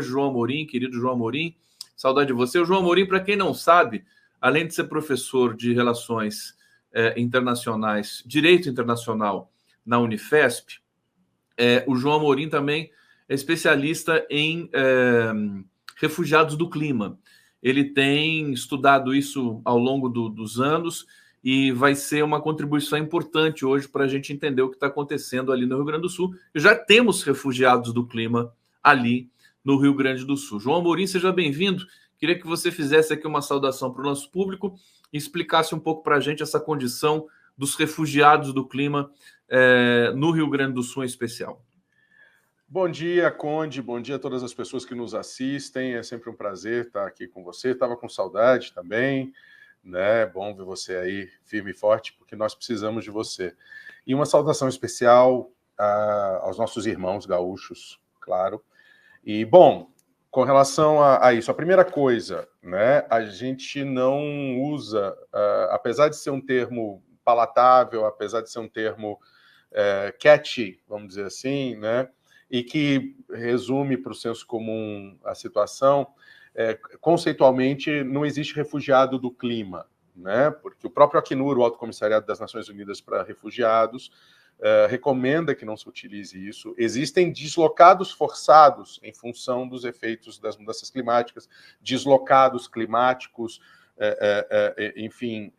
João Amorim, querido João Amorim, saudade de você. O João Amorim, para quem não sabe, além de ser professor de Relações Internacionais, Direito Internacional na Unifesp, o João Amorim também é especialista em refugiados do clima. Ele tem estudado isso ao longo dos anos e vai ser uma contribuição importante hoje para a gente entender o que está acontecendo ali no Rio Grande do Sul. Já temos refugiados do clima ali no Rio Grande do Sul. João Amorim, seja bem-vindo. Queria que você fizesse aqui uma saudação para o nosso público e explicasse um pouco para a gente essa condição dos refugiados do clima no Rio Grande do Sul em especial. Bom dia, Conde. Bom dia a todas as pessoas que nos assistem. É sempre um prazer estar aqui com você. Estava com saudade também, né? Bom ver você aí firme e forte, porque nós precisamos de você. E uma saudação especial aos nossos irmãos gaúchos, claro. E, bom, com relação a isso, a primeira coisa, né? A gente não usa, apesar de ser um termo palatável, apesar de ser um termo catchy, vamos dizer assim, né? E que resume para o senso comum a situação, conceitualmente não existe refugiado do clima, né? Porque o próprio Acnur, o Alto Comissariado das Nações Unidas para Refugiados, recomenda que não se utilize isso. Existem deslocados forçados em função dos efeitos das mudanças climáticas, deslocados climáticos, enfim...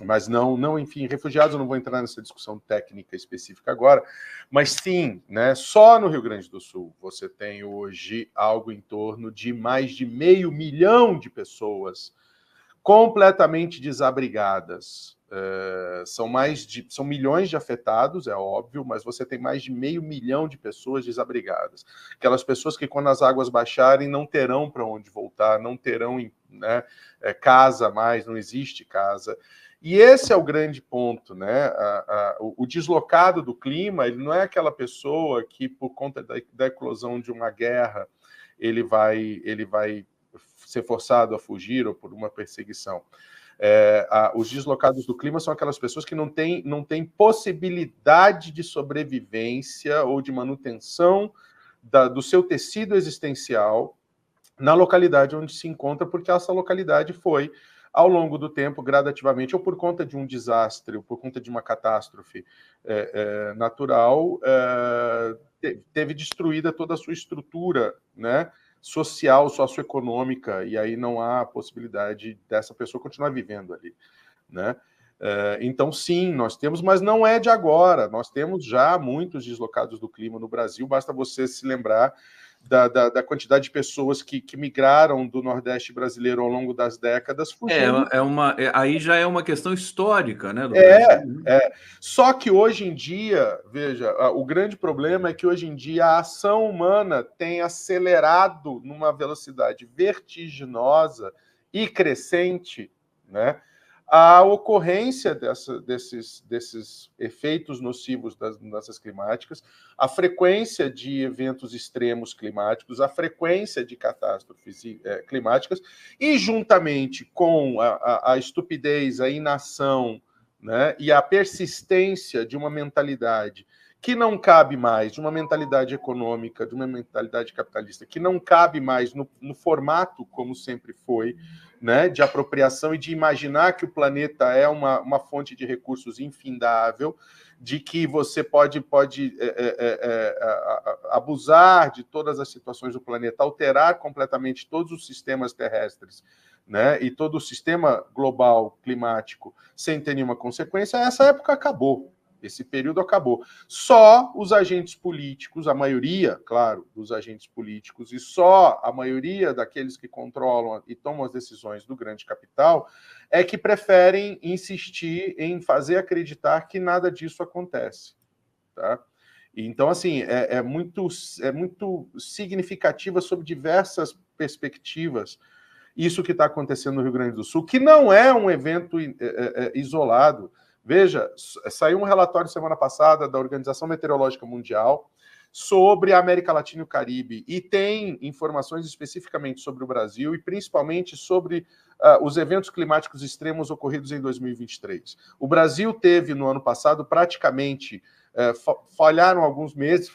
mas enfim, refugiados, eu não vou entrar nessa discussão técnica específica agora, mas sim, né, só no Rio Grande do Sul você tem hoje algo em torno de mais de 500 mil de pessoas completamente desabrigadas. São milhões de afetados, é óbvio, mas você tem mais de 500 mil de pessoas desabrigadas. Aquelas pessoas que, quando as águas baixarem, não terão para onde voltar, não terão, né, casa mais, não existe casa. E esse é o grande ponto, né? O deslocado do clima, ele não é aquela pessoa que, por conta da eclosão de uma guerra, ele vai ser forçado a fugir ou por uma perseguição. Os deslocados do clima são aquelas pessoas que não têm possibilidade de sobrevivência ou de manutenção do seu tecido existencial na localidade onde se encontra, porque essa localidade foi, ao longo do tempo, gradativamente, ou por conta de um desastre, ou por conta de uma catástrofe natural, teve destruída toda a sua estrutura, né, social, socioeconômica, e aí não há possibilidade dessa pessoa continuar vivendo ali, né? Então, sim, nós temos, mas não é de agora. Nós temos já muitos deslocados do clima no Brasil, basta você se lembrar da quantidade de pessoas que migraram do Nordeste brasileiro ao longo das décadas. Aí já é uma questão histórica, né, do Brasil. Só que hoje em dia, veja, o grande problema é que hoje em dia a ação humana tem acelerado numa velocidade vertiginosa e crescente, né, a ocorrência desses efeitos nocivos das mudanças climáticas, a frequência de eventos extremos climáticos, a frequência de catástrofes climáticas, e juntamente com a estupidez, a inação, né, e a persistência de uma mentalidade que não cabe mais, de uma mentalidade econômica, de uma mentalidade capitalista, que não cabe mais no formato como sempre foi, né, de apropriação e de imaginar que o planeta é uma fonte de recursos infindável, de que você pode abusar de todas as situações do planeta, alterar completamente todos os sistemas terrestres, né, e todo o sistema global climático sem ter nenhuma consequência. Essa época acabou. Esse período acabou. Só os agentes políticos, a maioria, claro, dos agentes políticos, e só a maioria daqueles que controlam e tomam as decisões do grande capital é que preferem insistir em fazer acreditar que nada disso acontece. Tá? Então, assim, é muito significativa sob diversas perspectivas isso que está acontecendo no Rio Grande do Sul, que não é um evento isolado. Veja, saiu um relatório semana passada da Organização Meteorológica Mundial sobre a América Latina e o Caribe, e tem informações especificamente sobre o Brasil e principalmente sobre os eventos climáticos extremos ocorridos em 2023. O Brasil teve, no ano passado, praticamente falharam alguns meses,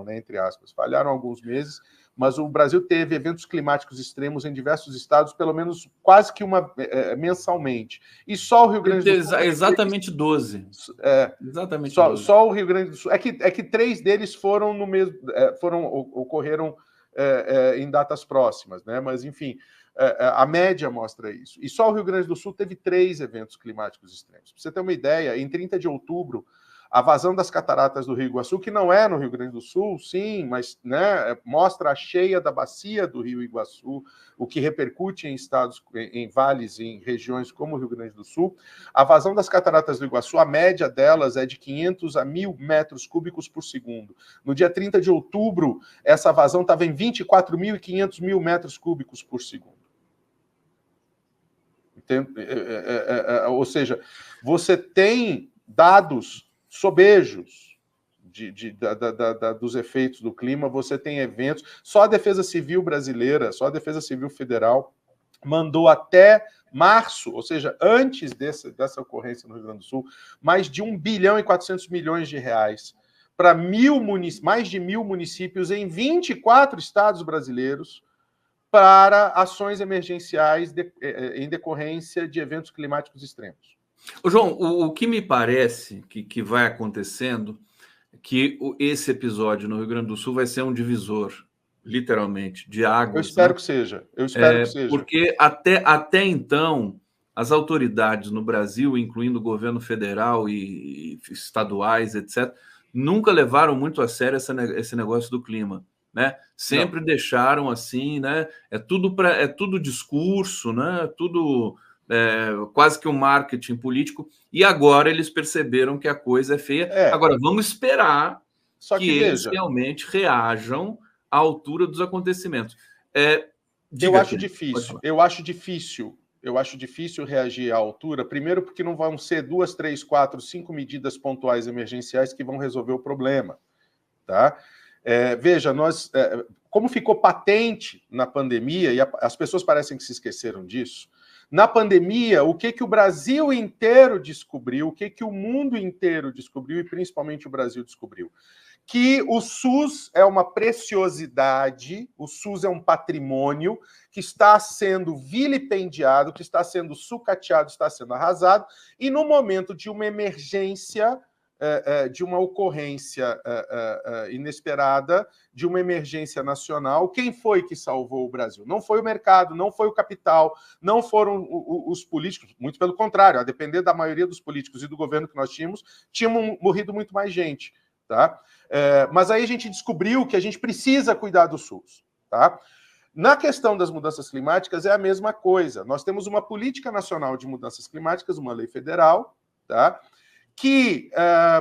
né, entre aspas, falharam alguns meses, mas o Brasil teve eventos climáticos extremos em diversos estados, pelo menos quase que mensalmente. E só o Rio Grande do Sul... Exatamente 12. Exatamente 12. Só o Rio Grande do Sul. É que 3 deles foram no mesmo... ocorreram em datas próximas, né? Mas, enfim, a média mostra isso. E só o Rio Grande do Sul teve 3 eventos climáticos extremos. Para você ter uma ideia, em 30 de outubro, a vazão das cataratas do Rio Iguaçu, que não é no Rio Grande do Sul, sim, mas, né, mostra a cheia da bacia do Rio Iguaçu, o que repercute em estados, em vales, em regiões como o Rio Grande do Sul. A vazão das cataratas do Iguaçu, a média delas é de 500 a 1.000 metros cúbicos por segundo. No dia 30 de outubro, essa vazão estava em 24.500 metros cúbicos por segundo. Ou seja, você tem dados sobejos dos efeitos do clima, você tem eventos. Só a Defesa Civil brasileira, só a Defesa Civil Federal mandou até março, ou seja, antes dessa ocorrência no Rio Grande do Sul, mais de 1 bilhão e 400 milhões de reais para mais de 1.000 municípios em 24 estados brasileiros para ações emergenciais em decorrência de eventos climáticos extremos. Ô, João, o que me parece que vai acontecendo é que esse episódio no Rio Grande do Sul vai ser um divisor, literalmente, de águas. Eu espero que seja. Eu espero que seja. Porque até então, as autoridades no Brasil, incluindo o governo federal e estaduais, etc., nunca levaram muito a sério esse negócio do clima. Né? Sempre deixaram assim, né? É tudo discurso, né? Tudo... quase que um marketing político, e agora eles perceberam que a coisa é feia. Agora, vamos esperar que eles realmente reajam à altura dos acontecimentos. Eu acho difícil reagir à altura, primeiro porque não vão ser 2, 3, 4, 5 medidas pontuais emergenciais que vão resolver o problema. Tá? Veja, como ficou patente na pandemia, e as pessoas parecem que se esqueceram disso, na pandemia, o que o Brasil inteiro descobriu, o que o mundo inteiro descobriu, e principalmente o Brasil descobriu? Que o SUS é uma preciosidade, o SUS é um patrimônio que está sendo vilipendiado, que está sendo sucateado, está sendo arrasado, e no momento de uma emergência, de uma ocorrência inesperada, de uma emergência nacional, quem foi que salvou o Brasil? Não foi o mercado, não foi o capital, não foram os políticos, muito pelo contrário, a depender da maioria dos políticos e do governo que nós tínhamos morrido muito mais gente. Tá? Mas aí a gente descobriu que a gente precisa cuidar do SUS. Tá? Na questão das mudanças climáticas é a mesma coisa. Nós temos uma política nacional de mudanças climáticas, uma lei federal, tá? Que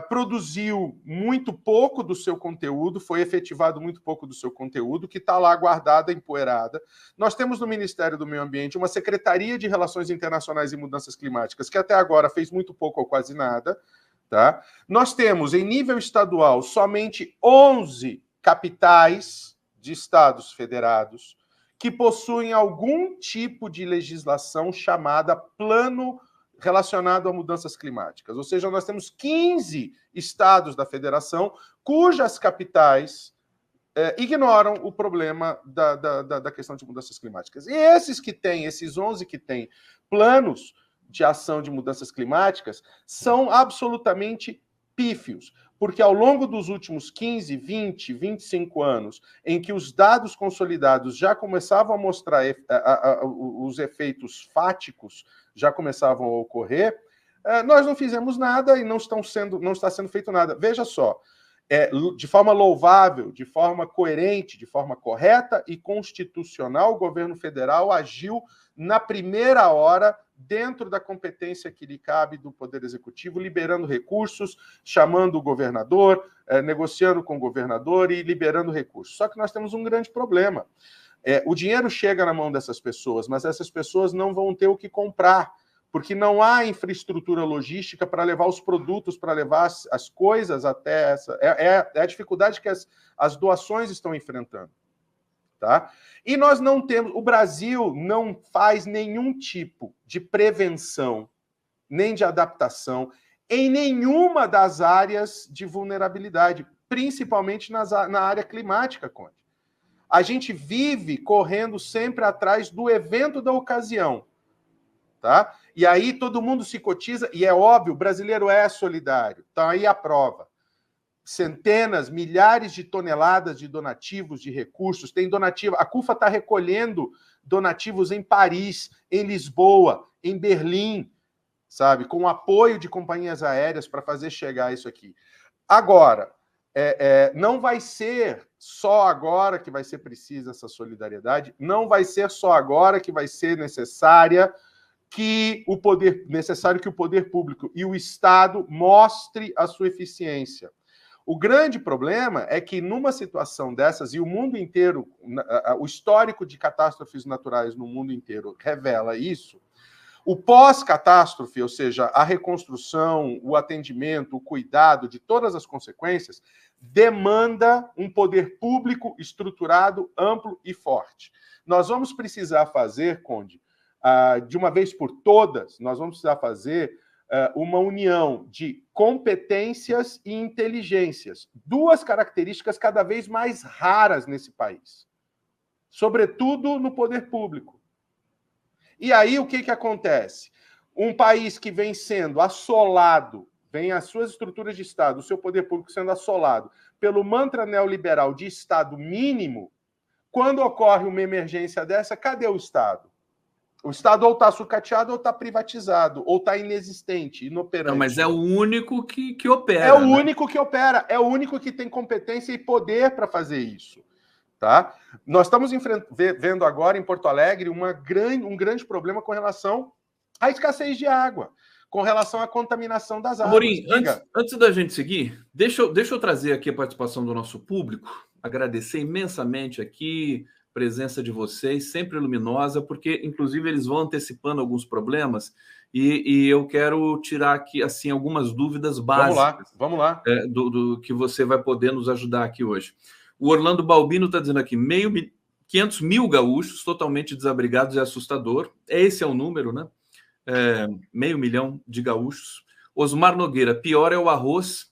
produziu muito pouco do seu conteúdo, foi efetivado muito pouco do seu conteúdo, que está lá guardada, empoeirada. Nós temos no Ministério do Meio Ambiente uma Secretaria de Relações Internacionais e Mudanças Climáticas, que até agora fez muito pouco ou quase nada. Tá? Nós temos, em nível estadual, somente 11 capitais de estados federados que possuem algum tipo de legislação chamada Plano relacionado a mudanças climáticas. Ou seja, nós temos 15 estados da federação cujas capitais ignoram o problema da questão de mudanças climáticas. E esses 11 que têm planos de ação de mudanças climáticas são absolutamente pífios, porque ao longo dos últimos 15, 20, 25 anos, em que os dados consolidados já começavam a mostrar os efeitos fáticos, já começavam a ocorrer, nós não fizemos nada e não está sendo feito nada. Veja só, de forma louvável, de forma coerente, de forma correta e constitucional, o governo federal agiu na primeira hora, dentro da competência que lhe cabe do Poder Executivo, liberando recursos, chamando o governador, negociando com o governador e liberando recursos. Só que nós temos um grande problema. O dinheiro chega na mão dessas pessoas, mas essas pessoas não vão ter o que comprar, porque não há infraestrutura logística para levar os produtos, para levar as coisas até essa... É a dificuldade que as doações estão enfrentando. Tá? E nós não temos... O Brasil não faz nenhum tipo de prevenção, nem de adaptação, em nenhuma das áreas de vulnerabilidade, principalmente na área climática, Conde. A gente vive correndo sempre atrás do evento da ocasião, tá? E aí todo mundo se cotiza, e é óbvio, o brasileiro é solidário. Então aí a prova. Centenas, milhares de toneladas de donativos, de recursos. Tem donativo. A CUFA está recolhendo donativos em Paris, em Lisboa, em Berlim, sabe? Com o apoio de companhias aéreas para fazer chegar isso aqui. Agora, não vai ser só agora que vai ser precisa essa solidariedade, não vai ser só agora que vai ser necessário que o poder público e o Estado mostre a sua eficiência. O grande problema é que numa situação dessas, e o mundo inteiro, o histórico de catástrofes naturais no mundo inteiro revela isso, o pós-catástrofe, ou seja, a reconstrução, o atendimento, o cuidado de todas as consequências, demanda um poder público estruturado, amplo e forte. Nós vamos precisar fazer, Conde, de uma vez por todas, nós vamos precisar fazer uma união de competências e inteligências, duas características cada vez mais raras nesse país, sobretudo no poder público. E aí o que acontece? Um país que vem sendo assolado, vem as suas estruturas de Estado, o seu poder público sendo assolado pelo mantra neoliberal de Estado mínimo, quando ocorre uma emergência dessa, cadê o Estado? O Estado ou está sucateado, ou está privatizado, ou está inexistente, inoperante. Não, mas é o único que opera. É o único que opera, é o único que tem competência e poder para fazer isso. Tá? Nós estamos vendo agora em Porto Alegre um grande problema com relação à escassez de água, com relação à contaminação das águas. Amorim, antes da gente seguir, deixa eu trazer aqui a participação do nosso público, agradecer imensamente aqui a presença de vocês, sempre luminosa, porque, inclusive, eles vão antecipando alguns problemas e eu quero tirar aqui, assim, algumas dúvidas básicas. Vamos lá. Do que você vai poder nos ajudar aqui hoje. O Orlando Balbino está dizendo aqui, 500 mil gaúchos totalmente desabrigados, é assustador. Esse é o número, né? 500 mil de gaúchos. Osmar Nogueira, pior é o arroz,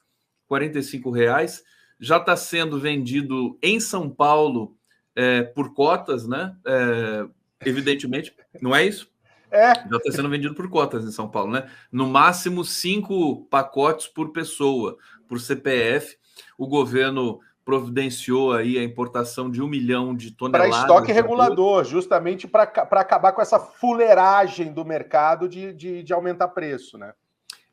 R$45. Já está sendo vendido em São Paulo por cotas, né? Evidentemente, não é isso? Já está sendo vendido por cotas em São Paulo, né? No máximo 5 pacotes por pessoa, por CPF. O governo providenciou aí a importação de 1 milhão de toneladas. Para estoque regulador, justamente para acabar com essa fuleiragem do mercado de aumentar preço, né?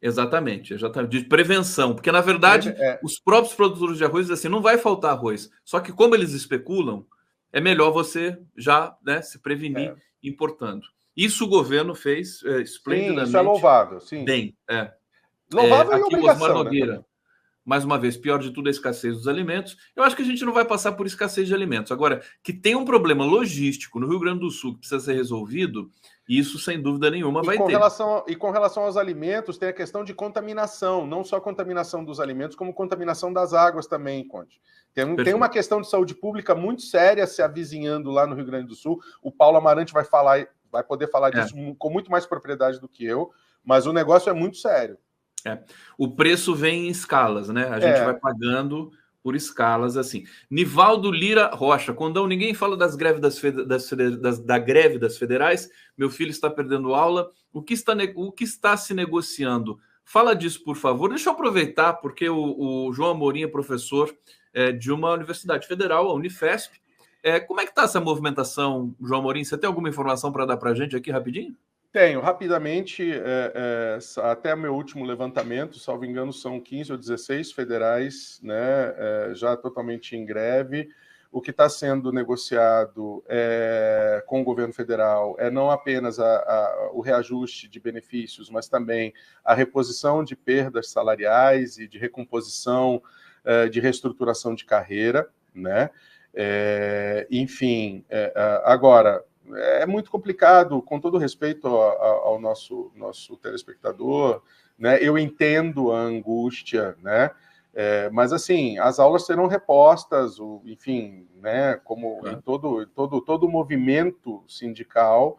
Exatamente, de prevenção, porque na verdade os próprios produtores de arroz dizem assim, não vai faltar arroz, só que como eles especulam, é melhor você já, né, se prevenir importando. Isso o governo fez esplendidamente. Sim, isso é louvável, sim. Bem, louvável e aqui obrigação, o Osmar Nogueira, né? Mais uma vez, pior de tudo é a escassez dos alimentos. Eu acho que a gente não vai passar por escassez de alimentos. Agora, que tem um problema logístico no Rio Grande do Sul que precisa ser resolvido, isso, sem dúvida nenhuma, vai ter. E com relação aos alimentos, tem a questão de contaminação. Não só contaminação dos alimentos, como contaminação das águas também, Conde. Tem uma questão de saúde pública muito séria se avizinhando lá no Rio Grande do Sul. O Paulo Amarante vai poder falar disso com muito mais propriedade do que eu, mas o negócio é muito sério. O preço vem em escalas, né? A gente vai pagando por escalas assim. Nivaldo Lira Rocha, Condão, ninguém fala das greves da greve das federais. Meu filho está perdendo aula. O que está se negociando? Fala disso, por favor. Deixa eu aproveitar, porque o João Amorim é professor de uma universidade federal, a Unifesp. Como é que está essa movimentação, João Amorim? Você tem alguma informação para dar para a gente aqui rapidinho? Tenho, rapidamente, até o meu último levantamento, salvo engano, são 15 ou 16 federais, né, já totalmente em greve. O que está sendo negociado com o governo federal é não apenas o reajuste de benefícios, mas também a reposição de perdas salariais e de recomposição, de reestruturação de carreira, né? Enfim, agora... É muito complicado, com todo respeito ao nosso telespectador, né? Eu entendo a angústia, né? Mas assim, as aulas serão repostas, enfim, né? Como em todo movimento sindical,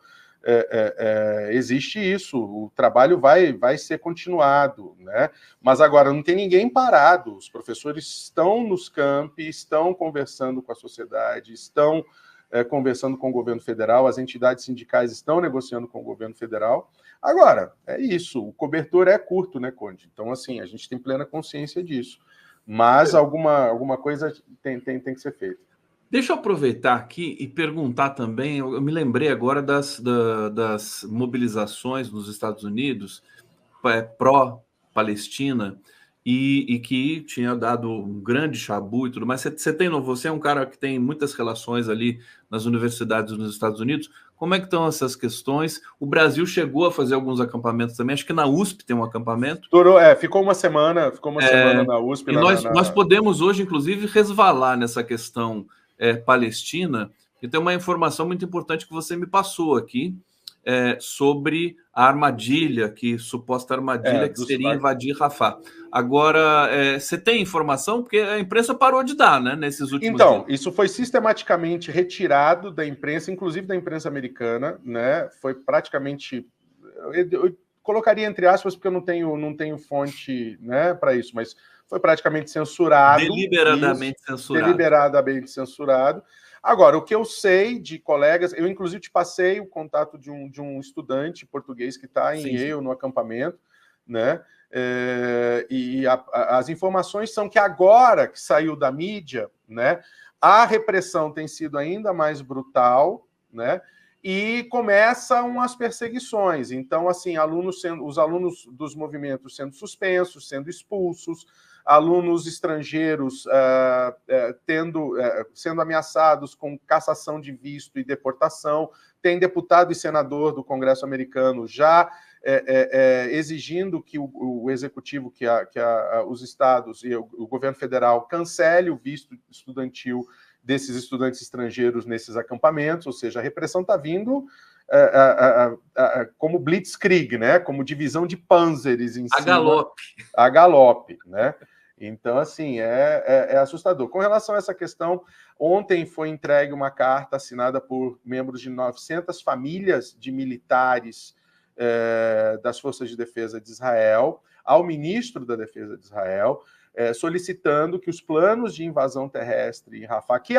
existe isso, o trabalho vai ser continuado, né? Mas agora não tem ninguém parado, os professores estão nos campi, estão conversando com a sociedade, estão conversando com o governo federal, as entidades sindicais estão negociando com o governo federal. Agora, é isso, o cobertor é curto, né, Conde? Então, assim, a gente tem plena consciência disso. Mas alguma coisa tem que ser feita. Deixa eu aproveitar aqui e perguntar também, eu me lembrei agora das mobilizações nos Estados Unidos pró-Palestina e que tinha dado um grande chabu e tudo mais. Você é um cara que tem muitas relações ali nas universidades nos Estados Unidos. Como é que estão essas questões? O Brasil chegou a fazer alguns acampamentos também. Acho que na USP tem um acampamento. Ficou uma semana na USP. E nós podemos hoje, inclusive, resvalar nessa questão palestina. E tem uma informação muito importante que você me passou aqui sobre a armadilha, suposta armadilha que seria invadir Rafah. Agora, você tem informação? Porque a imprensa parou de dar, né, nesses últimos dias. Isso foi sistematicamente retirado da imprensa, inclusive da imprensa americana, né? Foi praticamente... Eu colocaria entre aspas, porque eu não tenho fonte, né, para isso, mas foi praticamente censurado. Deliberadamente censurado. Agora, o que eu sei de colegas, eu inclusive te passei o contato de um estudante português que está em Yale, no acampamento, né? As informações são que agora que saiu da mídia, né, a repressão tem sido ainda mais brutal, né? E começam as perseguições. Então, assim, os alunos dos movimentos sendo suspensos, sendo expulsos, alunos estrangeiros sendo ameaçados com cassação de visto e deportação. Tem deputado e senador do Congresso americano já exigindo que o executivo, que os estados e o governo federal cancele o visto estudantil desses estudantes estrangeiros nesses acampamentos, ou seja, a repressão está vindo como blitzkrieg, né? Como divisão de panzers em cima. A galope, né? Então, assim, é assustador. Com relação a essa questão, ontem foi entregue uma carta assinada por membros de 900 famílias de militares das Forças de Defesa de Israel ao ministro da Defesa de Israel, solicitando que os planos de invasão terrestre em Rafah, que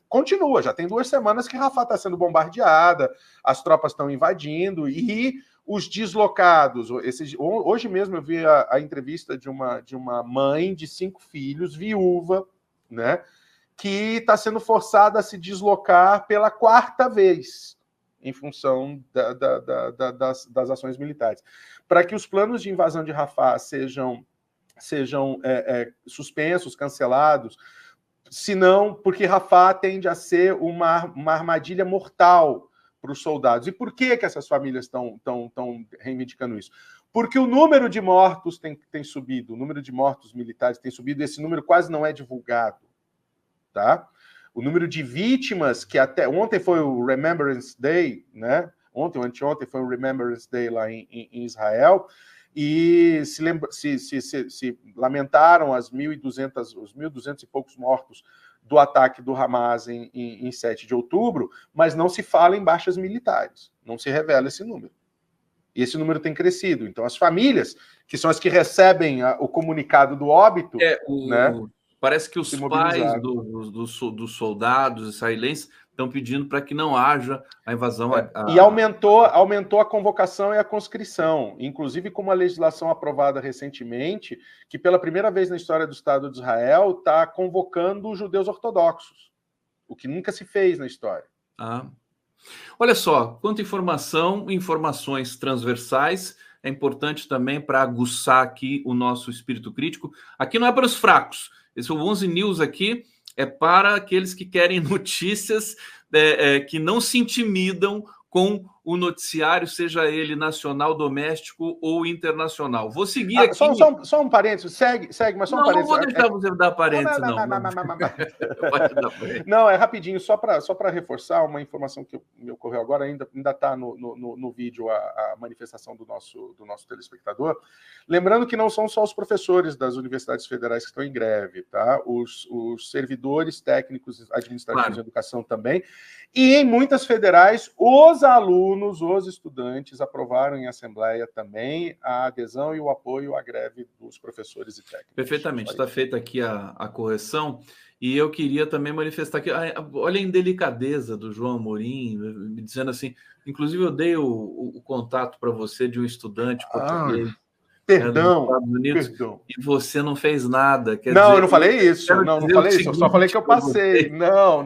continua, já tem 2 semanas que Rafah está sendo bombardeada, as tropas estão invadindo, e os deslocados. Hoje mesmo eu vi a entrevista de uma mãe de 5 filhos, viúva, né, que está sendo forçada a se deslocar pela 4ª vez, em função das ações militares. Para que os planos de invasão de Rafah sejam suspensos, cancelados, senão, porque Rafah tende a ser uma armadilha mortal para os soldados. E por que essas famílias estão reivindicando isso? Porque o número de mortos tem subido, o número de mortos militares tem subido, esse número quase não é divulgado, tá? O número de vítimas, que até ontem foi o Remembrance Day, né? Ontem ou anteontem foi o Remembrance Day lá em Israel, e se lamentaram os 1.200 e poucos mortos do ataque do Hamas em 7 de outubro, mas não se fala em baixas militares, não se revela esse número. E esse número tem crescido. Então, as famílias, que são as que recebem o comunicado do óbito, né? Parece que os pais dos soldados israelenses estão pedindo para que não haja a invasão. E aumentou a convocação e a conscrição, inclusive com uma legislação aprovada recentemente, que pela primeira vez na história do Estado de Israel está convocando os judeus ortodoxos, o que nunca se fez na história. Olha só, quanta informações transversais, é importante também para aguçar aqui o nosso espírito crítico. Aqui não é para os fracos. Esse 11 News aqui é para aqueles que querem notícias que não se intimidam com o noticiário, seja ele nacional, doméstico ou internacional. Vou seguir aqui... Só um parênteses, segue, mas só um parênteses. Não vou deixar você dar parênteses, não. Não, é rapidinho, só para reforçar uma informação que me ocorreu agora, ainda está no vídeo a manifestação do nosso telespectador. Lembrando que não são só os professores das universidades federais que estão em greve, tá? Os servidores técnicos administrativos de educação também. E em muitas federais, os alunos alunos, os estudantes, aprovaram em assembleia também a adesão e o apoio à greve dos professores e técnicos. Perfeitamente, está feita aqui a correção. E eu queria também manifestar aqui, olha a indelicadeza do João Amorim, me dizendo assim, inclusive eu dei o contato para você de um estudante português perdão, dos Estados Unidos, perdão. E você não fez nada. Quer dizer, eu não falei isso, não falei isso, eu só falei que eu passei. Não.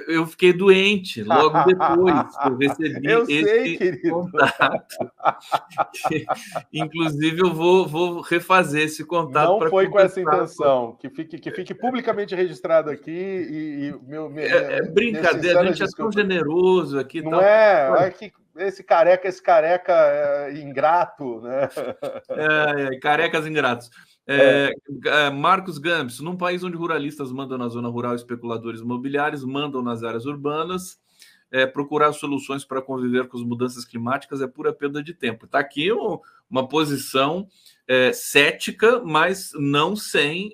Eu fiquei doente logo depois que eu recebi esse contato. Inclusive, eu vou refazer esse contato. Não foi com essa intenção. Que fique publicamente registrado aqui. Brincadeira, a gente é tão generoso aqui. Não é? Olha que esse careca ingrato, né? Carecas ingratos. Marcos Gambis, num país onde ruralistas mandam na zona rural, especuladores imobiliários mandam nas áreas urbanas, procurar soluções para conviver com as mudanças climáticas é pura perda de tempo. Está aqui uma posição cética, mas não sem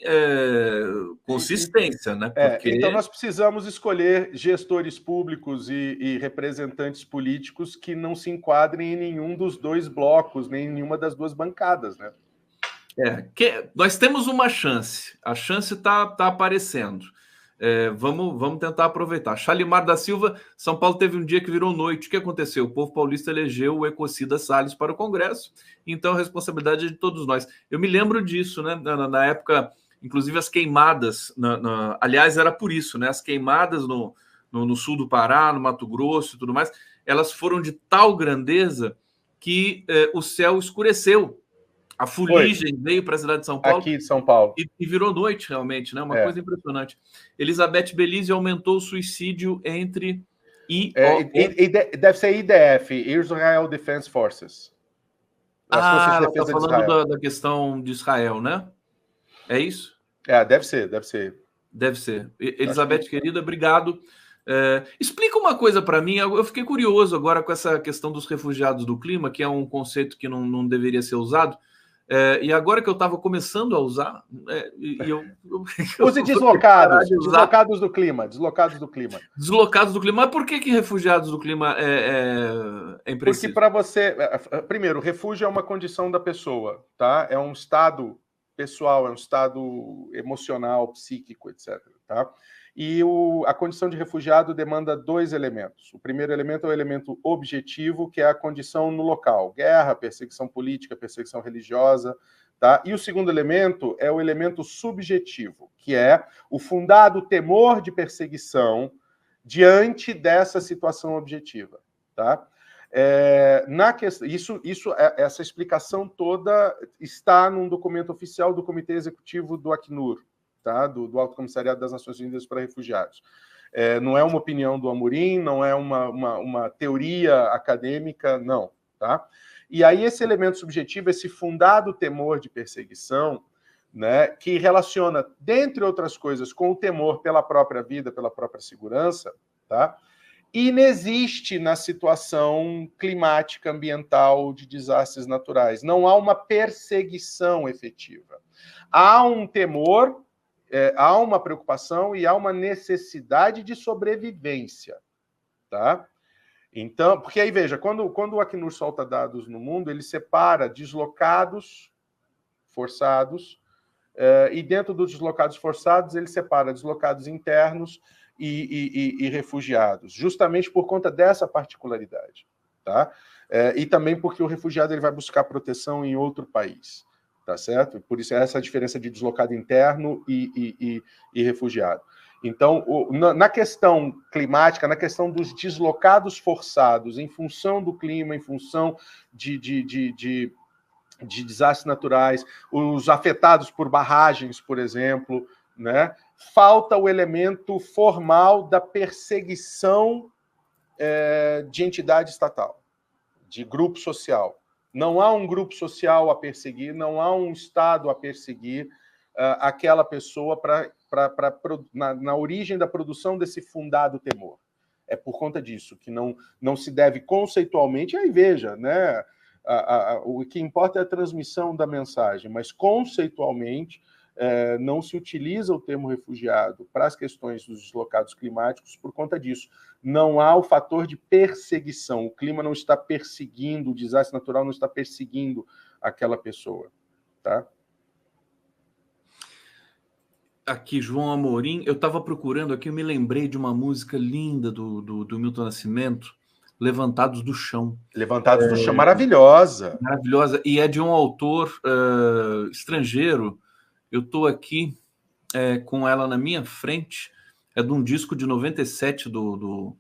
consistência, né? Porque... Então nós precisamos escolher gestores públicos e representantes políticos que não se enquadrem em nenhum dos dois blocos, nem em nenhuma das duas bancadas, né? Nós temos uma chance, a chance está aparecendo. Vamos tentar aproveitar. Chalimar da Silva, São Paulo teve um dia que virou noite. O que aconteceu? O povo paulista elegeu o Ecocida Salles para o Congresso, então a responsabilidade é de todos nós. Eu me lembro disso, né? Na época, inclusive as queimadas, aliás, era por isso, né? As queimadas no sul do Pará, no Mato Grosso e tudo mais, elas foram de tal grandeza que o céu escureceu. A fuligem veio para a cidade de São Paulo. Aqui de São Paulo. E virou noite, realmente, né? Uma coisa impressionante. Elizabeth Belize aumentou o suicídio entre deve ser IDF, Israel Defense Forces. Ela está falando da questão de Israel, né? É isso? Deve ser. Deve ser. Elizabeth, querida, obrigado. Explica uma coisa para mim. Eu fiquei curioso agora com essa questão dos refugiados do clima, que é um conceito que não deveria ser usado. E agora que eu estava começando a usar, use deslocados do clima. Deslocados do clima. Mas por que refugiados do clima é impreciso? Porque para você, primeiro, refúgio é uma condição da pessoa, tá? É um estado pessoal, é um estado emocional, psíquico, etc. Tá? E a condição de refugiado demanda dois elementos. O primeiro elemento é o elemento objetivo, que é a condição no local. Guerra, perseguição política, perseguição religiosa. Tá? E o segundo elemento é o elemento subjetivo, que é o fundado temor de perseguição diante dessa situação objetiva. Tá? Essa explicação toda está num documento oficial do Comitê Executivo do Acnur, tá? do Alto Comissariado das Nações Unidas para Refugiados. Não é uma opinião do Amorim, não é uma teoria acadêmica, não. Tá? E aí esse elemento subjetivo, esse fundado temor de perseguição, né, que relaciona, dentre outras coisas, com o temor pela própria vida, pela própria segurança, tá? Inexiste na situação climática, ambiental, de desastres naturais. Não há uma perseguição efetiva. Há um temor, há uma preocupação e há uma necessidade de sobrevivência. Tá? Então, porque aí, veja, quando o Acnur solta dados no mundo, ele separa deslocados forçados, e dentro dos deslocados forçados, ele separa deslocados internos e refugiados, justamente por conta dessa particularidade. Tá? E também porque o refugiado ele vai buscar proteção em outro país. Tá certo? Por isso é essa diferença de deslocado interno e refugiado. Então, na questão climática, na questão dos deslocados forçados, em função do clima, em função de desastres naturais, os afetados por barragens, por exemplo, né, falta o elemento formal da perseguição de entidade estatal, de grupo social. Não há um grupo social a perseguir, não há um Estado a perseguir aquela pessoa na origem da produção desse fundado temor. É por conta disso que não se deve conceitualmente, aí veja, né, o que importa é a transmissão da mensagem, mas conceitualmente não se utiliza o termo refugiado para as questões dos deslocados climáticos por conta disso. Não há o fator de perseguição. O clima não está perseguindo, o desastre natural não está perseguindo aquela pessoa. Tá? Aqui, João Amorim, eu estava procurando aqui, eu me lembrei de uma música linda do Milton Nascimento, Levantados do Chão. Levantados do Chão, maravilhosa. Maravilhosa, e é de um autor estrangeiro. Eu estou aqui com ela na minha frente, é de um disco de 97 do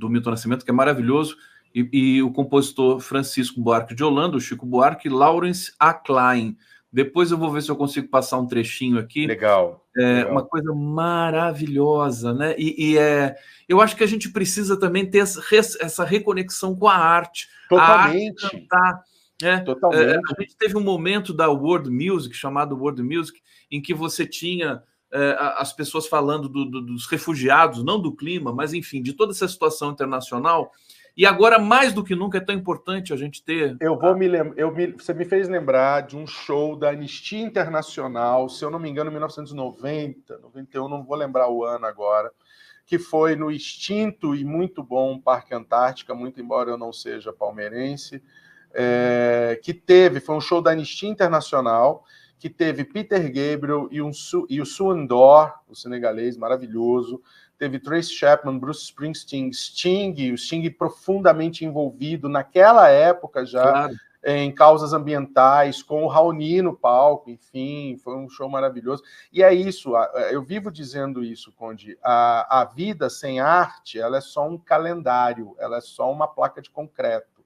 Milton Nascimento, que é maravilhoso, e o compositor Francisco Buarque de Holanda, o Chico Buarque, Lawrence A. Klein. Depois eu vou ver se eu consigo passar um trechinho aqui. Legal. Legal. Uma coisa maravilhosa, né? Eu acho que a gente precisa também ter essa reconexão com a arte. Totalmente. A arte cantar, né? Totalmente. A gente teve um momento da World Music, chamado World Music, em que você tinha as pessoas falando dos refugiados, não do clima, mas, enfim, de toda essa situação internacional. E agora, mais do que nunca, é tão importante a gente ter... Você me fez lembrar de um show da Anistia Internacional, se eu não me engano, 1990, 91, não vou lembrar o ano agora, que foi no extinto e muito bom Parque Antártica, muito embora eu não seja palmeirense, foi um show da Anistia Internacional, que teve Peter Gabriel e o Suan Dor, o senegalês maravilhoso, teve Tracy Chapman, Bruce Springsteen, o Sting profundamente envolvido naquela época já, claro, em causas ambientais, com o Raoni no palco, enfim, foi um show maravilhoso. E é isso, eu vivo dizendo isso, Conde, a vida sem arte, ela é só um calendário, ela é só uma placa de concreto.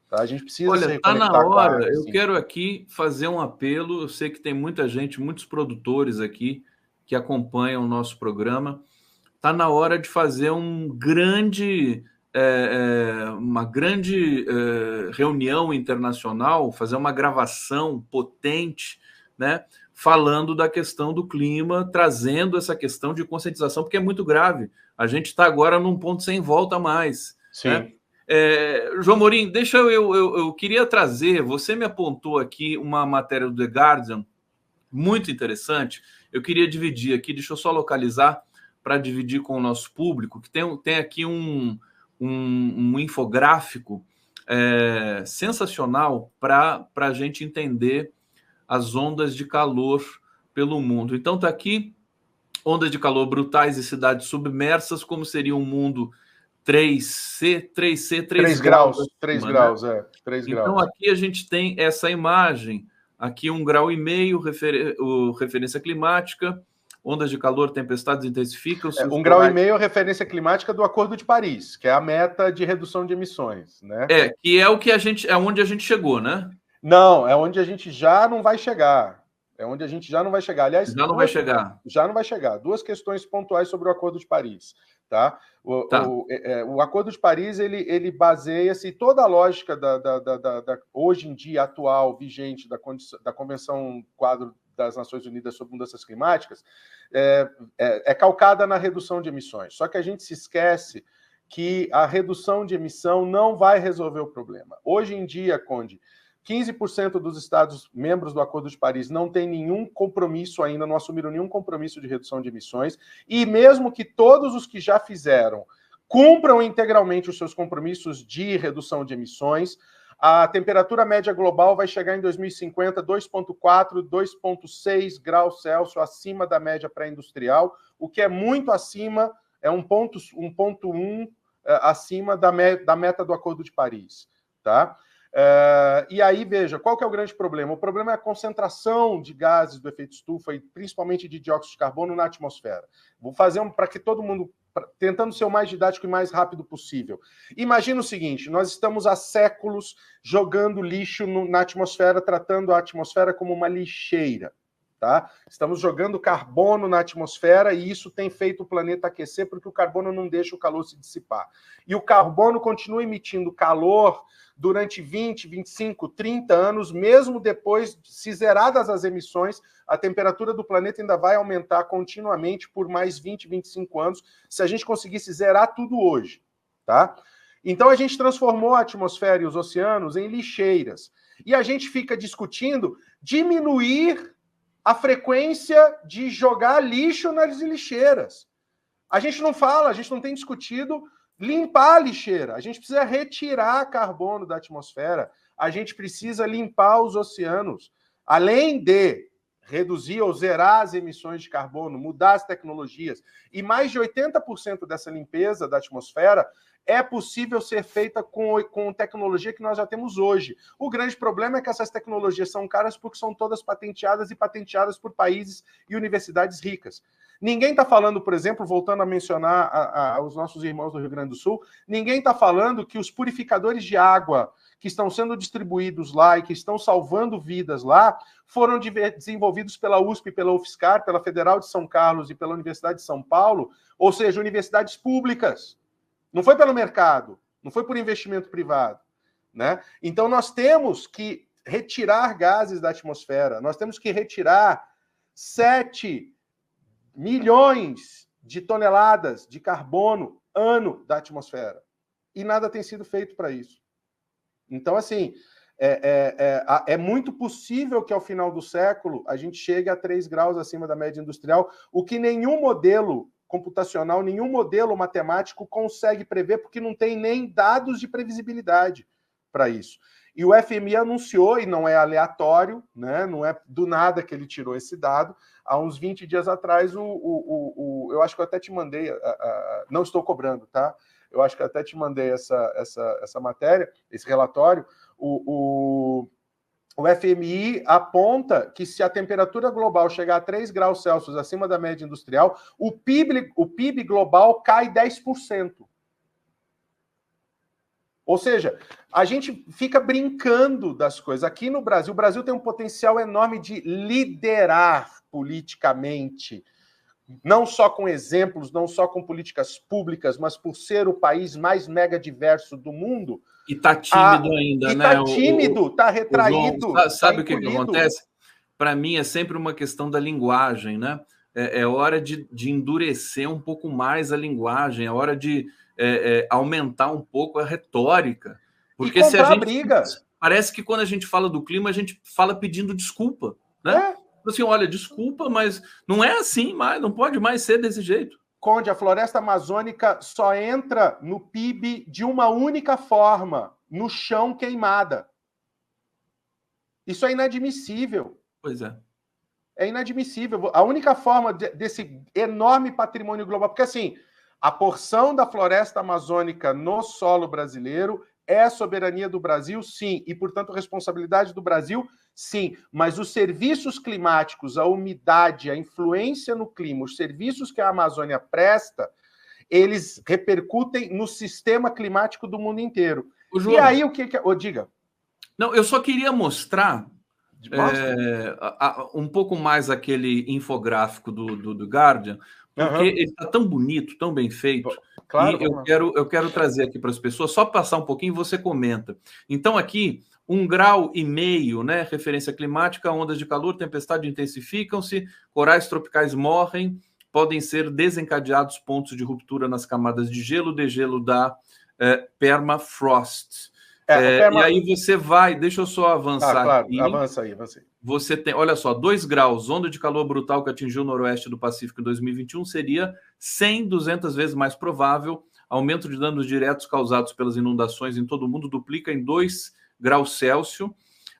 Tá? A gente precisa se reconectar tá na hora, com a arte, eu quero aqui fazer um apelo, eu sei que tem muita gente, muitos produtores aqui que acompanham o nosso programa. Está na hora de fazer uma grande reunião internacional, fazer uma gravação potente, né, falando da questão do clima, trazendo essa questão de conscientização, porque é muito grave. A gente está agora num ponto sem volta mais. Sim. Né? João Amorim, deixa eu queria trazer, você me apontou aqui uma matéria do The Guardian, muito interessante, eu queria dividir aqui, deixa eu só localizar, para dividir com o nosso público, que tem aqui um infográfico sensacional para a gente entender as ondas de calor pelo mundo. Então está aqui, ondas de calor brutais e cidades submersas, como seria um mundo 3 graus. 3 graus, né? 3 então, graus. aqui a gente tem essa imagem, aqui 1,5 graus, referência climática, ondas de calor, tempestades intensificam. 1,5 graus é referência climática do Acordo de Paris, que é a meta de redução de emissões, né? Que é o que onde a gente chegou, né? Não, é onde a gente já não vai chegar. Aliás, já não vai chegar. Já não vai chegar. Duas questões pontuais sobre o Acordo de Paris, tá? O Acordo de Paris ele baseia-se toda a lógica da hoje em dia atual vigente da Convenção Quadro das Nações Unidas sobre Mudanças Climáticas é calcada na redução de emissões. Só que a gente se esquece que a redução de emissão não vai resolver o problema. Hoje em dia, Conde, 15% dos Estados membros do Acordo de Paris não têm nenhum compromisso ainda, não assumiram nenhum compromisso de redução de emissões, e mesmo que todos os que já fizeram cumpram integralmente os seus compromissos de redução de emissões, a temperatura média global vai chegar em 2050 2,4, 2,6 graus Celsius acima da média pré-industrial, o que é muito acima, é 1,1 acima da meta do Acordo de Paris, tá? E aí, veja, qual que é o grande problema? O problema é a concentração de gases do efeito estufa e principalmente de dióxido de carbono na atmosfera. Vou fazer para que todo mundo, tentando ser o mais didático e mais rápido possível. Imagina o seguinte, nós estamos há séculos jogando lixo na atmosfera, tratando a atmosfera como uma lixeira. Tá? Estamos jogando carbono na atmosfera e isso tem feito o planeta aquecer porque o carbono não deixa o calor se dissipar. E o carbono continua emitindo calor durante 20, 25, 30 anos, mesmo depois de se zeradas as emissões, a temperatura do planeta ainda vai aumentar continuamente por mais 20, 25 anos, se a gente conseguisse zerar tudo hoje. Tá? Então a gente transformou a atmosfera e os oceanos em lixeiras. E a gente fica discutindo diminuir a frequência de jogar lixo nas lixeiras. A gente não fala, a gente não tem discutido limpar a lixeira. A gente precisa retirar carbono da atmosfera. A gente precisa limpar os oceanos. Além de reduzir ou zerar as emissões de carbono, mudar as tecnologias, e mais de 80% dessa limpeza da atmosfera é possível ser feita com tecnologia que nós já temos hoje. O grande problema é que essas tecnologias são caras porque são todas patenteadas e patenteadas por países e universidades ricas. Ninguém está falando, por exemplo, voltando a mencionar os nossos irmãos do Rio Grande do Sul, ninguém está falando que os purificadores de água que estão sendo distribuídos lá e que estão salvando vidas lá foram desenvolvidos pela USP, pela UFSCar, pela Federal de São Carlos e pela Universidade de São Paulo, ou seja, universidades públicas. Não foi pelo mercado, não foi por investimento privado, né? Então nós temos que retirar gases da atmosfera, nós temos que retirar 7 milhões de toneladas de carbono ano da atmosfera. E nada tem sido feito para isso. Então, assim, é muito possível que ao final do século a gente chegue a 3 graus acima da média industrial, o que nenhum modelo computacional, nenhum modelo matemático consegue prever, porque não tem nem dados de previsibilidade para isso. E o FMI anunciou, e não é aleatório, né? Não é do nada que ele tirou esse dado, há uns 20 dias atrás, eu acho que eu até te mandei, não estou cobrando, tá? Eu acho que eu até te mandei essa matéria, esse relatório. O FMI aponta que se a temperatura global chegar a 3 graus Celsius acima da média industrial, o PIB global cai 10%. Ou seja, a gente fica brincando das coisas. Aqui no Brasil, o Brasil tem um potencial enorme de liderar politicamente, não só com exemplos, não só com políticas públicas, mas por ser o país mais mega diverso do mundo. E tá tímido ainda, né? Tá tímido, tá retraído. João, sabe o que acontece? Para mim é sempre uma questão da linguagem, né? É hora de endurecer um pouco mais a linguagem, é hora de aumentar um pouco a retórica. Porque se a gente briga. Parece que quando a gente fala do clima, a gente fala pedindo desculpa, né? Assim, olha, desculpa, mas não é assim mais, não pode mais ser desse jeito. Conde, a floresta amazônica só entra no PIB de uma única forma, no chão queimada. Isso é inadmissível. Pois é. É inadmissível. A única forma desse enorme patrimônio global, porque assim, a porção da floresta amazônica no solo brasileiro é soberania do Brasil, sim, e, portanto, responsabilidade do Brasil, sim, mas os serviços climáticos, a umidade, a influência no clima, os serviços que a Amazônia presta, eles repercutem no sistema climático do mundo inteiro. João, e aí, o que... diga. Não, eu só queria mostrar um pouco mais aquele infográfico do Guardian, porque ele está tão bonito, tão bem feito. Claro, e eu quero trazer aqui para as pessoas, só passar um pouquinho, você comenta. Então, aqui, 1,5 grau, né? Referência climática, ondas de calor, tempestade intensificam-se, corais tropicais morrem, podem ser desencadeados pontos de ruptura nas camadas de gelo, degelo da permafrost. E aí você vai, deixa eu só avançar. Claro, aqui. Avança aí. Você tem, olha só, 2 graus, onda de calor brutal que atingiu o noroeste do Pacífico em 2021 seria 100, 200 vezes mais provável. Aumento de danos diretos causados pelas inundações em todo o mundo duplica em 2 graus Celsius.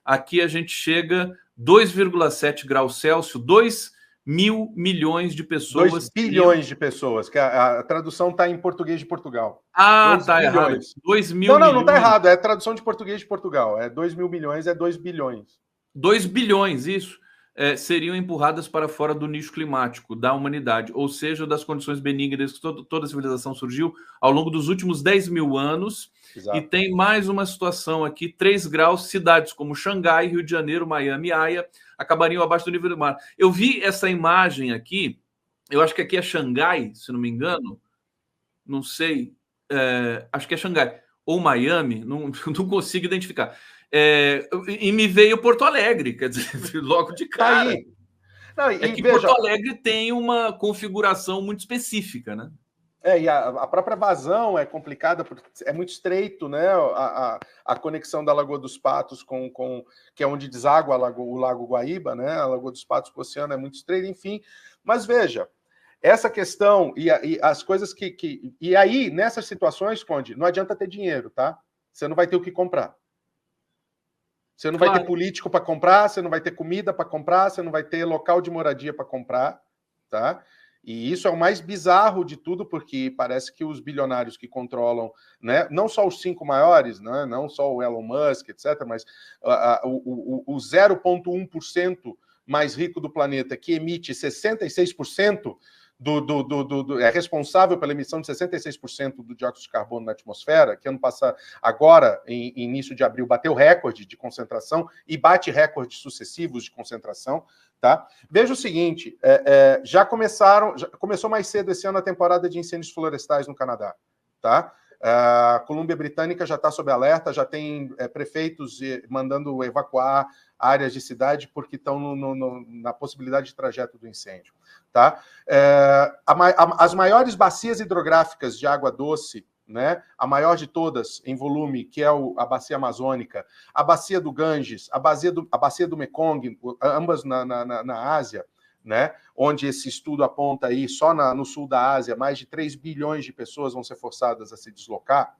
Aqui a gente chega 2,7 graus Celsius, 2 mil milhões de pessoas. 2 bilhões de pessoas, que a tradução está em português de Portugal. Tá errado. 2 mil milhões. Não está errado, é tradução de português de Portugal. 2 mil milhões, é 2 bilhões. 2 bilhões, isso, seriam empurradas para fora do nicho climático da humanidade, ou seja, das condições benignas que toda a civilização surgiu ao longo dos últimos 10 mil anos. Exato. E tem mais uma situação aqui, 3 graus, cidades como Xangai, Rio de Janeiro, Miami e Haia acabariam abaixo do nível do mar. Eu vi essa imagem aqui, eu acho que aqui é Xangai, se não me engano, não sei, acho que é Xangai, ou Miami, não consigo identificar. E me veio Porto Alegre, quer dizer, logo de cara. Não, que veja, Porto Alegre tem uma configuração muito específica, né? E a própria vazão é complicada, porque é muito estreito, né? A conexão da Lagoa dos Patos que é onde deságua o Lago Guaíba, né? A Lagoa dos Patos com o oceano é muito estreita, enfim. Mas veja, essa questão e as coisas que. E aí, nessas situações, Conde, não adianta ter dinheiro, tá? Você não vai ter o que comprar. Você não vai ter político para comprar, você não vai ter comida para comprar, você não vai ter local de moradia para comprar, tá? E isso é o mais bizarro de tudo, porque parece que os bilionários que controlam, né, não só os 5 maiores, né, não só o Elon Musk, etc., mas o 0,1% mais rico do planeta, que emite 66%, é responsável pela emissão de 66% do dióxido de carbono na atmosfera, que ano passado, agora, em início de abril, bateu recorde de concentração e bate recordes sucessivos de concentração. Tá? Veja o seguinte, começou mais cedo esse ano a temporada de incêndios florestais no Canadá. Tá? A Colômbia Britânica já está sob alerta, já tem prefeitos mandando evacuar áreas de cidade porque estão na possibilidade de trajeto do incêndio. Tá? As maiores bacias hidrográficas de água doce, né? A maior de todas em volume, que é a bacia amazônica, a bacia do Ganges, a bacia do Mekong, ambas na Ásia, né? Onde esse estudo aponta aí, só no sul da Ásia, mais de 3 bilhões de pessoas vão ser forçadas a se deslocar.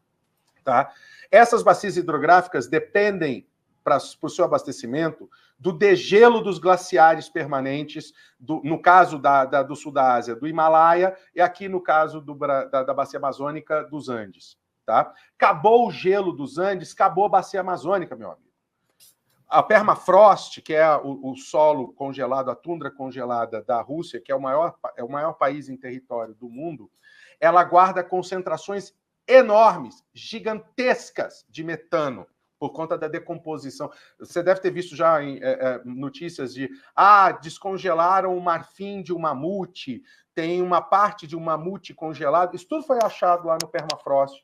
Tá? Essas bacias hidrográficas dependem, para o seu abastecimento, do degelo dos glaciares permanentes, no caso do sul da Ásia, do Himalaia, e aqui no caso da bacia amazônica dos Andes. Tá? Acabou o gelo dos Andes, acabou a bacia amazônica, meu amigo. A permafrost, que é o solo congelado, a tundra congelada da Rússia, que é o maior país em território do mundo, ela guarda concentrações enormes, gigantescas de metano, por conta da decomposição. Você deve ter visto já notícias de descongelaram o marfim de um mamute, tem uma parte de um mamute congelado. Isso tudo foi achado lá no permafrost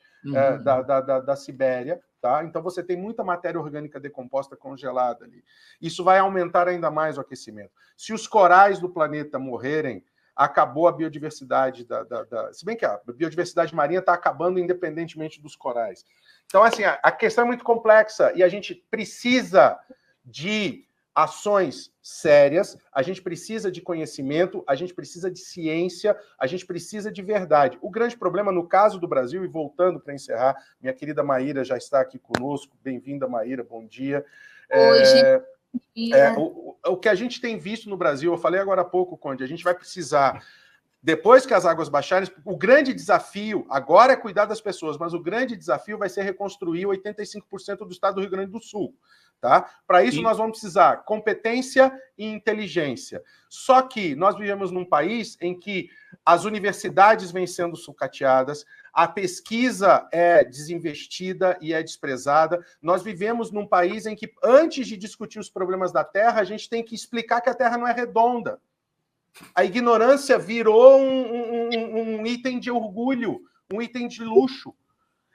da Sibéria. Tá? Então você tem muita matéria orgânica decomposta congelada ali. Isso vai aumentar ainda mais o aquecimento. Se os corais do planeta morrerem, acabou a biodiversidade se bem que a biodiversidade marinha está acabando independentemente dos corais. Então, assim, a questão é muito complexa e a gente precisa de ações sérias, a gente precisa de conhecimento, a gente precisa de ciência, a gente precisa de verdade. O grande problema, no caso do Brasil, e voltando para encerrar, minha querida Maíra já está aqui conosco. Bem-vinda, Maíra, bom dia. Oi, gente. O que a gente tem visto no Brasil, eu falei agora há pouco, Conde, a gente vai precisar, depois que as águas baixarem, o grande desafio agora é cuidar das pessoas, mas o grande desafio vai ser reconstruir 85% do estado do Rio Grande do Sul. Tá? Para isso, nós vamos precisar competência e inteligência. Só que nós vivemos num país em que as universidades vêm sendo sucateadas, a pesquisa é desinvestida e é desprezada. Nós vivemos num país em que, antes de discutir os problemas da Terra, a gente tem que explicar que a Terra não é redonda. A ignorância virou um item de orgulho, um item de luxo.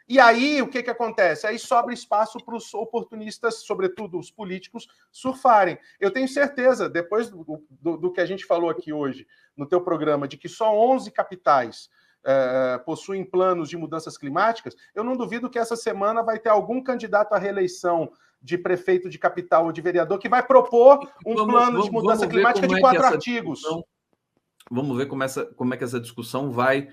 E aí, o que acontece? Aí sobra espaço para os oportunistas, sobretudo os políticos, surfarem. Eu tenho certeza, depois do que a gente falou aqui hoje, no teu programa, de que só 11 capitais possuem planos de mudanças climáticas, eu não duvido que essa semana vai ter algum candidato à reeleição de prefeito de capital ou de vereador que vai propor plano de mudança climática de 4 artigos. Vamos ver como é que essa discussão vai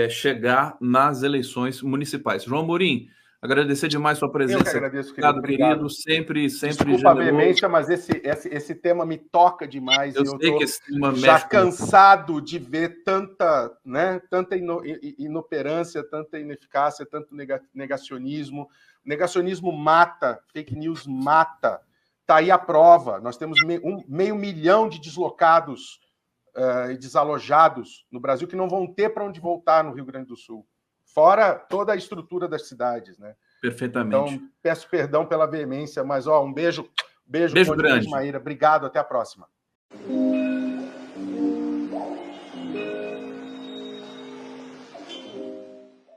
chegar nas eleições municipais. João Amorim, agradecer demais sua presença. Eu que agradeço, querido. Obrigado. Sempre Desculpa a veemência, mas esse tema me toca demais. Eu sei que esse tema já cansado de ver tanta inoperância, tanta ineficácia, tanto negacionismo. Negacionismo mata, fake news mata. Está aí a prova. Nós temos meio milhão de deslocados e desalojados no Brasil que não vão ter para onde voltar no Rio Grande do Sul, fora toda a estrutura das cidades, né? Perfeitamente. Então, peço perdão pela veemência, mas um beijo grande, Maíra. Obrigado, até a próxima.